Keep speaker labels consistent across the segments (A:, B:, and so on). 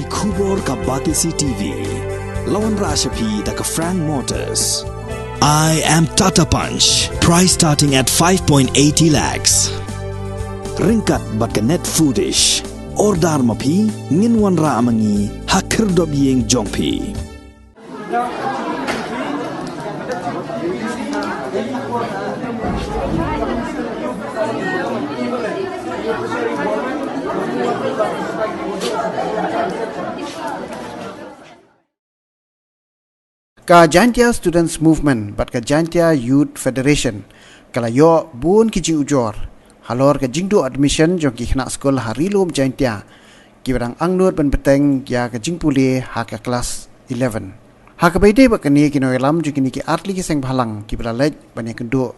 A: Kubor ka Batisi TV. Lawan Rashapi da ka Frank Motors. I am Tata Punch. Price starting at 5.80 lakhs. Ringkat bat ka Net Foodish. Ordar mapi nginwan ra amangi hakir dob yeng jongpi.
B: Ka Jaintia Students Movement bat ka Jaintia Youth Federation kala yo bun ki jing ujor halor ka jingdo admission jong ki khna skol harilom Jaintia ki barang angnut ban beteng ya ka jingpuli ha ka kelas 11 ha ka baide ba kani ki noelam jong ki atli ki seng bhalang ki blalej ban kendo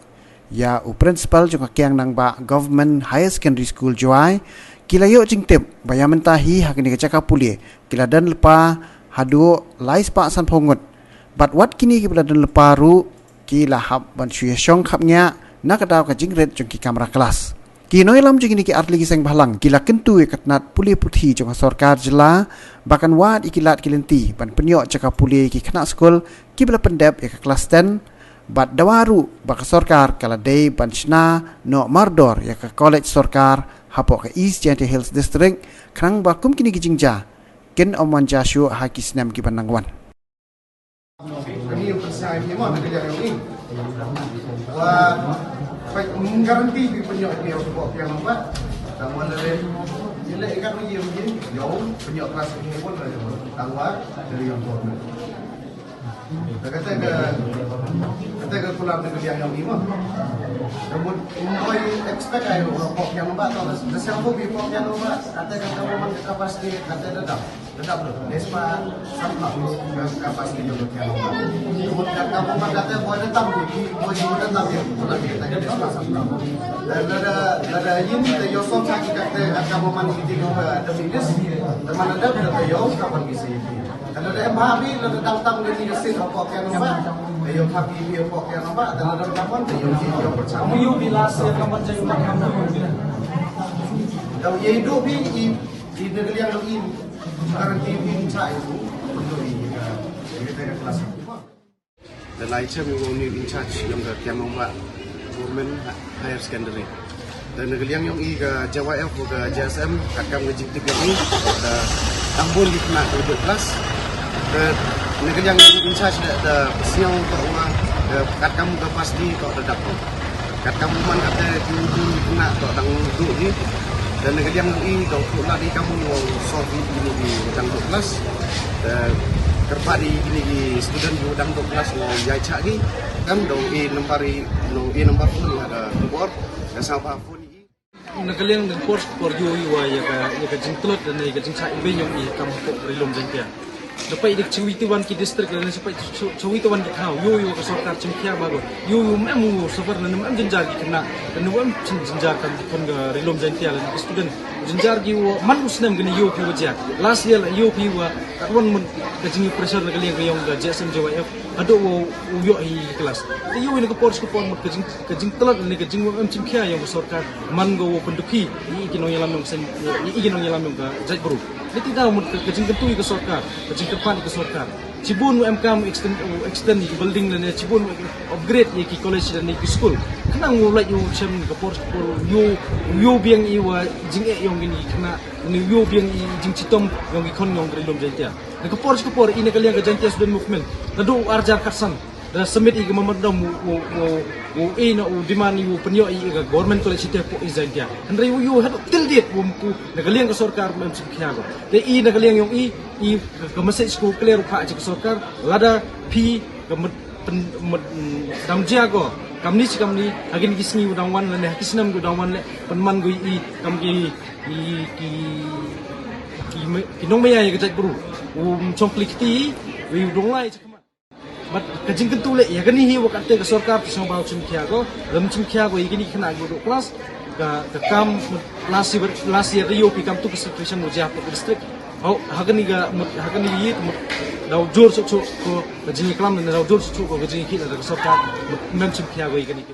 B: ya u principal jong ka kyang nang ba government higher secondary school joai kila yo jingtep bayamenta hi ha kini ka cakapuli kila dan lepa hadu lais pa san phongot But what kini kita dan leparu kila hab ban syuya syong kapnya nak daw ka jingret jong ki kamera kelas. Ki noilam jong ki atli seng bhalang kila kentu katnat puli puthi jong sarkar jela bahkan wad ikilat kilenti ban penyok cakap puli ki kena skol ki bela pendep ka kelas 10 bat dawaru bak sarkar kala day ban shna no mardor ya ka college sarkar hapo ka East Jaintia Hills District krang bakum kini ki jingja ken omwan jashu hakisnam ki banangwan.
C: Kami yang percaya memang ada kerja yang ini. Wah, menggaranti penyok dia untuk yang nampak. Tamuan dari nilai ikan lagi yang begini jauh penyok kelas ini pun ada tamuan dari yang tua. Kata ke pulang dengan yang ini mah. Kemudian koi expect ayo pok yang nampak atau siapa bi pok yang nampak. Kata kamu memang kapasitas kata dedap loh. Despa sama kapasitas jodoh yang nampak. Kemudian kamu memang kata boleh datang di boleh datang ya. Pulang kita ke despa sama. Dan ada ini Yosef sakit kata kamu memang itu ada minus. Teman ada yo kapan bisa itu. Kalau ada MHB ada datang dari sini pok yang nampak. Ayo kami biar pok yang nampak dan ada kapan yo bersama.
D: Kamu bilas ya kapan jadi kamu.
C: Kalau ye hidup di negeri yang lain sekarang TV saya itu untuk kita kelas. Dan lain saya mau in charge yang ke Kiamomba Women Higher Secondary. Dan negeri yang ke Jawa F ke JSM kakam ngejik tiga ni tambun di kena kelas. Ke negeri yang in charge ada siang untuk uang kakam ke pasti kau tetap. Kakam man kata di kena kau tanggung dulu ni. Dan negeri yang ini kau pula di kamu solve ini di udang kelas. Kerpa di ini di student di udang kelas mau jai cagi kan dong nombor pun ada board dan sama pun ini.
D: Negeri yang board for you ya ka jingtlot dan ya ka jingsa ibe yang i kamu kok rilom jengkia. Dapat idik cuwi tuan ki district dan sampai cuwi tuan ki kau yo ka sarkar cengkia bago yo memu safar dan mem jenjar ki kena dan mem jenjar kan kon ga rilom jengkia dan student jenjar ki man usnem gani yo ki wajah last year yo ki wa katwan mun ka jingi pressure na kali yang ga JSM JYF ado yo hi kelas ti yo ni ko por mun ka jing telat ni ka jing mem cengkia yang sarkar man go penduki i ki no yalam yang sen i ki no yalam yang ga jaj bro dia tidak mau kejing kentui ke sarkar, kejing depan ke sarkar. Cibun UMKM extend di building dan cibun upgrade ni ke college dan ni ke school. Kena ngulai yo macam ke por yo biang iwa jing yang ini kena ni yo biang jing citom yang ikon yang rilom Jaintia. Ke por ini kalian ke Jaintia Student Movement. Nado arjar kasan. Dan semit i mamadam wo ina o dimani wo penyo i ga government college te po Jaintia andre yo hat tildet wo ku nagaliang ka sarkar mem sikhiago te i nagaliang yung i ka message ko clear pa ka sarkar lada p ka damjago kamni agin gisni udang wan le kisnam udang wan le penman go i kam ki nong maya ya ka buru chongklikti we udong lai But kajing kentule ya kan ini waktu ke sarkar pisang bau cengkiago, dalam cengkiago ini kena guru kelas, ke kam last year Rio pikam tu kestitution mujah ke district. Hakan ini daw jor so ko kajing kelam dan daw jor so ko kajing kita ke sarkar mem cengkiago ini.